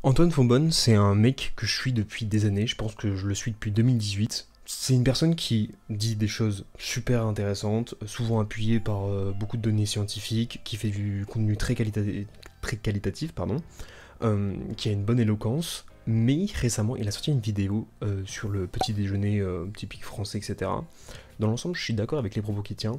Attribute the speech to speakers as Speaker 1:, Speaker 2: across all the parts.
Speaker 1: Antoine Fonbonne, c'est un mec que je suis depuis des années, je pense que je le suis depuis 2018. C'est une personne qui dit des choses super intéressantes, souvent appuyées par beaucoup de données scientifiques, qui fait du contenu très qualitatif, pardon, qui a une bonne éloquence, mais récemment il a sorti une vidéo sur le petit déjeuner typique français, etc. Dans l'ensemble, je suis d'accord avec les propos qu'il tient,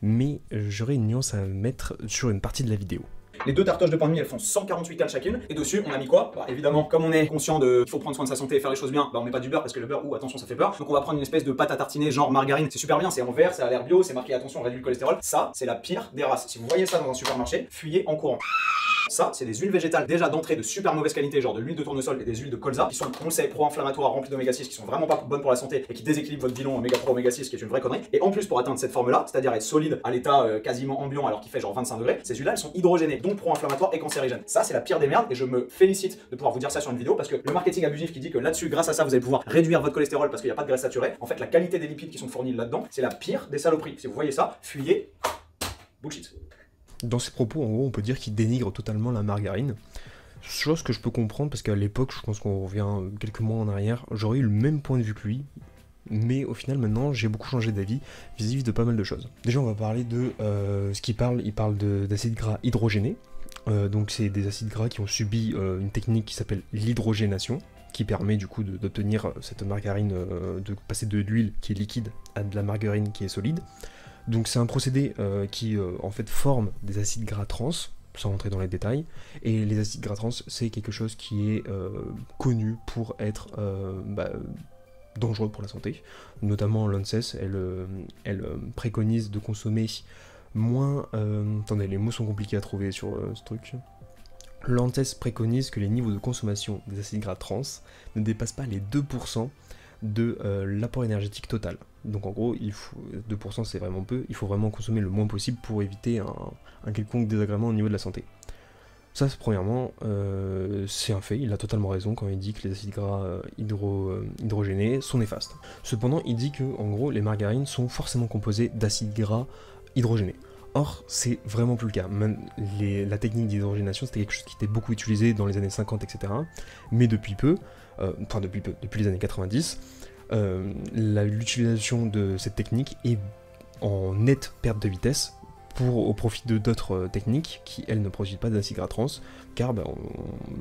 Speaker 1: mais j'aurais une nuance à mettre sur une partie de la vidéo.
Speaker 2: Les deux tartoches de pain de mie, elles font 148 calories chacune. Et dessus, on a mis quoi? Bah, évidemment, comme on est conscient qu'il faut prendre soin de sa santé et faire les choses bien, bah on met pas du beurre parce que le beurre, attention, ça fait peur. Donc on va prendre une espèce de pâte à tartiner genre margarine. C'est super bien, c'est en vert, ça a l'air bio, c'est marqué attention, on réduit le cholestérol. Ça, c'est la pire des races. Si vous voyez ça dans un supermarché, fuyez en courant. Ça, c'est des huiles végétales déjà d'entrée de super mauvaise qualité, genre de l'huile de tournesol et des huiles de colza, qui sont, on le sait, pro-inflammatoires, remplies d'oméga 6, qui sont vraiment pas bonnes pour la santé et qui déséquilibrent votre bilan oméga 3, oméga 6, qui est une vraie connerie. Et en plus, pour atteindre cette forme-là, c'est-à-dire être solide à l'état quasiment ambiant alors qu'il fait genre 25 degrés, ces huiles-là, elles sont hydrogénées, donc pro-inflammatoires et cancérigènes. Ça, c'est la pire des merdes et je me félicite de pouvoir vous dire ça sur une vidéo parce que le marketing abusif qui dit que là-dessus, grâce à ça, vous allez pouvoir réduire votre cholestérol parce qu'il n'y a pas de graisse saturée, en fait, la qualité des lipides qui sont fournis là-dedans, c'est la pire des saloperies. Si vous voyez ça, fuyez. Bullshit.
Speaker 1: Dans ses propos, en gros, on peut dire qu'il dénigre totalement la margarine. Chose que je peux comprendre parce qu'à l'époque, je pense qu'on revient quelques mois en arrière, j'aurais eu le même point de vue que lui. Mais au final, maintenant, j'ai beaucoup changé d'avis vis-à-vis de pas mal de choses. Déjà, on va parler de ce qu'il parle. Il parle d'acides gras hydrogénés. Donc, c'est des acides gras qui ont subi une technique qui s'appelle l'hydrogénation, qui permet du coup d'obtenir cette margarine, de passer de l'huile qui est liquide à de la margarine qui est solide. Donc c'est un procédé qui en fait forme des acides gras trans, sans rentrer dans les détails, et les acides gras trans c'est quelque chose qui est connu pour être dangereux pour la santé, notamment l'ANSES, elle préconise de consommer moins... attendez, les mots sont compliqués à trouver sur ce truc. L'ANSES préconise que les niveaux de consommation des acides gras trans ne dépassent pas les 2% de l'apport énergétique total. Donc en gros, 2% c'est vraiment peu, il faut vraiment consommer le moins possible pour éviter un quelconque désagrément au niveau de la santé. Ça, premièrement, c'est un fait, il a totalement raison quand il dit que les acides gras hydrogénés sont néfastes. Cependant, il dit que, en gros, les margarines sont forcément composées d'acides gras hydrogénés. Or, c'est vraiment plus le cas. Même la technique d'hydrogénation, c'était quelque chose qui était beaucoup utilisé dans les années 50, etc. Mais depuis peu, depuis les années 90, l'utilisation de cette technique est en nette perte de vitesse au profit d'autres techniques qui, elles, ne produisent pas d'acides gras trans, car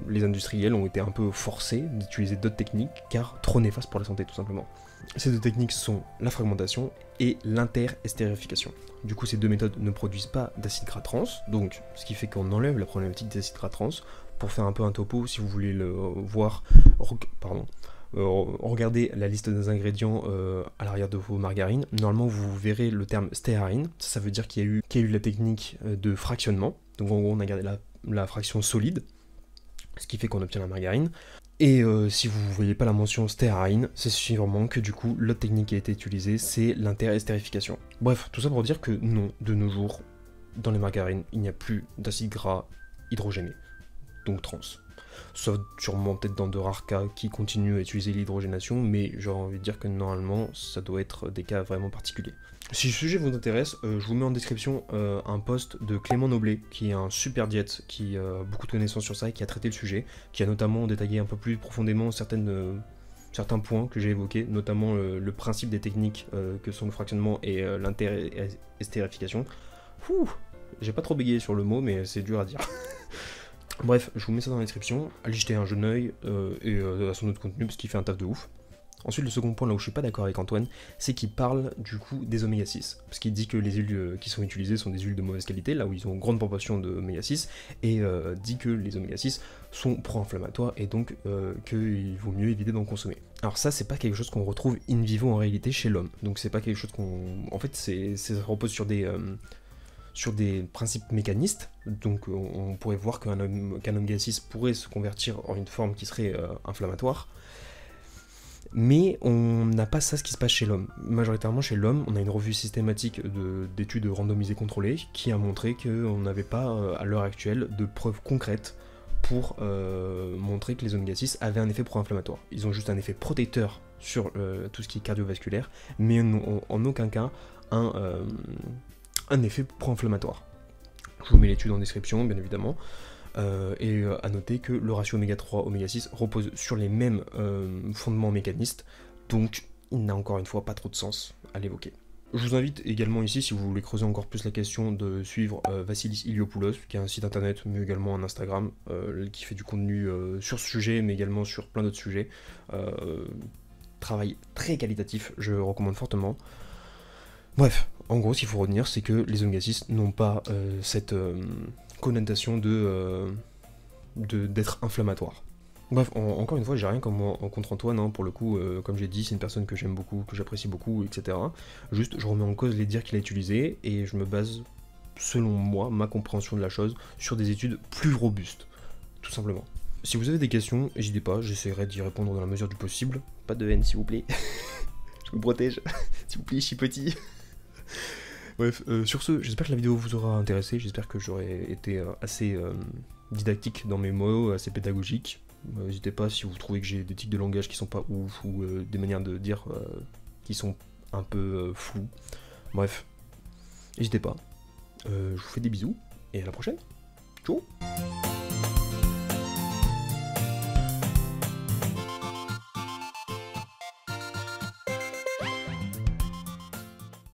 Speaker 1: les industriels ont été un peu forcés d'utiliser d'autres techniques, car trop néfastes pour la santé, tout simplement. Ces deux techniques sont la fragmentation et l'interestérification. Du coup, ces deux méthodes ne produisent pas d'acides gras trans, donc ce qui fait qu'on enlève la problématique des acides gras trans. Pour faire un peu un topo, si vous voulez le voir, regardez la liste des ingrédients à l'arrière de vos margarines. Normalement, vous verrez le terme stéarine. Ça veut dire qu'il y a eu la technique de fractionnement. Donc en gros, on a gardé la fraction solide, ce qui fait qu'on obtient la margarine. Et si vous ne voyez pas la mention stéarine, c'est sûrement que du coup, l'autre technique qui a été utilisée, c'est l'interestérification. Bref, tout ça pour dire que non, de nos jours, dans les margarines, il n'y a plus d'acides gras hydrogénés, donc trans. Sauf sûrement peut-être dans de rares cas qui continuent à utiliser l'hydrogénation, mais j'aurais envie de dire que normalement ça doit être des cas vraiment particuliers. Si le sujet vous intéresse, je vous mets en description un post de Clément Noblet, qui est un super diète, qui a beaucoup de connaissances sur ça et qui a traité le sujet, qui a notamment détaillé un peu plus profondément certains points que j'ai évoqués, notamment le principe des techniques que sont le fractionnement et l'interestérification. J'ai pas trop bégayé sur le mot, mais c'est dur à dire. Bref, je vous mets ça dans la description, allez jeter un jeune oeil et à son autre contenu parce qu'il fait un taf de ouf. Ensuite, le second point là où je suis pas d'accord avec Antoine, c'est qu'il parle du coup des oméga 6. Parce qu'il dit que les huiles qui sont utilisées sont des huiles de mauvaise qualité, là où ils ont une grande proportion d'oméga 6, et dit que les oméga 6 sont pro-inflammatoires et donc qu'il vaut mieux éviter d'en consommer. Alors ça, c'est pas quelque chose qu'on retrouve in vivo en réalité chez l'homme. Donc c'est pas quelque chose qu'on... En fait, ça repose sur des principes mécanistes, donc on pourrait voir qu'un oméga 6 pourrait se convertir en une forme qui serait inflammatoire, mais on n'a pas ça ce qui se passe chez l'homme. Majoritairement chez l'homme, on a une revue systématique d'études randomisées contrôlées qui a montré qu'on n'avait pas à l'heure actuelle de preuves concrètes pour montrer que les oméga 6 avaient un effet pro-inflammatoire. Ils ont juste un effet protecteur sur tout ce qui est cardiovasculaire, mais en aucun cas un effet pro-inflammatoire. Je vous mets l'étude en description, bien évidemment. Et à noter que le ratio oméga 3 oméga 6 repose sur les mêmes fondements mécanistes, donc il n'a encore une fois pas trop de sens à l'évoquer. Je vous invite également ici, si vous voulez creuser encore plus la question, de suivre Vassilis Iliopoulos, qui a un site internet, mais également un Instagram, qui fait du contenu sur ce sujet, mais également sur plein d'autres sujets. Travail très qualitatif, je recommande fortement. Bref, en gros, ce qu'il faut retenir, c'est que les oméga 6 n'ont pas cette connotation d'être inflammatoire. Bref, encore une fois, j'ai rien contre Antoine, hein, pour le coup, comme j'ai dit, c'est une personne que j'aime beaucoup, que j'apprécie beaucoup, etc. Juste, je remets en cause les dires qu'il a utilisés, et je me base, selon moi, ma compréhension de la chose, sur des études plus robustes, tout simplement. Si vous avez des questions, n'hésitez pas, j'essaierai d'y répondre dans la mesure du possible. Pas de haine, s'il vous plaît. Je me protège. S'il vous plaît, je suis petit. Bref, sur ce, j'espère que la vidéo vous aura intéressé, j'espère que j'aurai été assez didactique dans mes mots, assez pédagogique. N'hésitez pas si vous trouvez que j'ai des tics de langage qui sont pas ouf, ou des manières de dire qui sont un peu floues. Bref, n'hésitez pas. Je vous fais des bisous, et à la prochaine. Ciao.